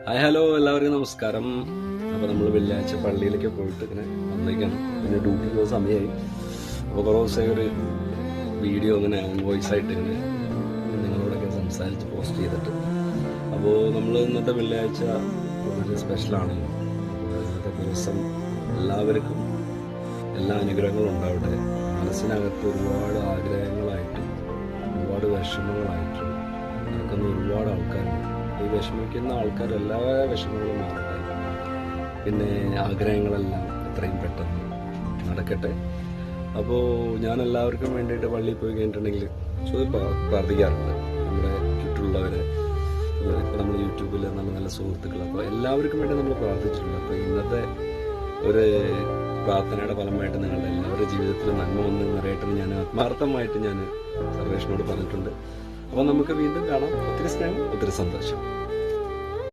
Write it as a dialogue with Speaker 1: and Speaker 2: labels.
Speaker 1: Hi hello, എല്ലാവർക്കും നമസ്കാരം. അപ്പോൾ നമ്മൾ വെള്ളിയാഴ്ച പള്ളിയിലേക്ക് പോയിട്ട് ഇങ്ങനെ വന്നേക്കാണ്. പിന്നെ ഡ്യൂട്ടിക്ക് പോകുന്ന സമയമായി. അപ്പോൾ കുറേ ദിവസമായി ഒരു വീഡിയോ ഇങ്ങനെ വോയിസ് ആയിട്ട് ഇങ്ങനെ നിങ്ങളോടൊക്കെ സംസാരിച്ച് പോസ്റ്റ് ചെയ്തിട്ട്. അപ്പോൾ നമ്മൾ ഇന്നത്തെ വെള്ളിയാഴ്ച വളരെ സ്പെഷ്യലാണ്. ഇന്നത്തെ ദിവസം എല്ലാവർക്കും എല്ലാ അനുഗ്രഹങ്ങളും ഉണ്ടാവട്ടെ. മനസ്സിനകത്ത് ഒരുപാട് ആഗ്രഹങ്ങളായിട്ട് ഒരുപാട് വിഷമങ്ങളായിട്ട് നടക്കുന്ന ഒരുപാട് ആൾക്കാരുണ്ട്. ഈ വിഷമിക്കുന്ന ആൾക്കാർ എല്ലാ വിഷമങ്ങളും മാറട്ടെ. പിന്നെ ആഗ്രഹങ്ങളെല്ലാം എത്രയും പെട്ടെന്ന് നടക്കട്ടെ. അപ്പോൾ ഞാൻ എല്ലാവർക്കും വേണ്ടിയിട്ട് പള്ളിയിൽ പോയി കഴിഞ്ഞിട്ടുണ്ടെങ്കിൽ പ്രാർത്ഥിക്കാറുണ്ട്. നമ്മുടെ ചുറ്റുള്ളവരെ, ഇപ്പോൾ നമ്മൾ യൂട്യൂബിൽ നല്ല നല്ല സുഹൃത്തുക്കൾ, അപ്പോൾ എല്ലാവർക്കും വേണ്ടി നമ്മൾ പ്രാർത്ഥിച്ചിട്ടുണ്ട്. അപ്പോൾ ഇന്നത്തെ ഒരു പ്രാർത്ഥനയുടെ ഫലമായിട്ട് നിങ്ങളുടെ എല്ലാവരുടെ ജീവിതത്തിൽ നന്മ ഒന്നും നിറയട്ടെന്ന് ഞാൻ ആത്മാർത്ഥമായിട്ട് ഞാൻ സർവേഷനോട് പറഞ്ഞിട്ടുണ്ട്. അപ്പോൾ നമുക്ക് വീണ്ടും കാണാം. ഒത്തിരി സ്നേഹം, ഒത്തിരി സന്തോഷം.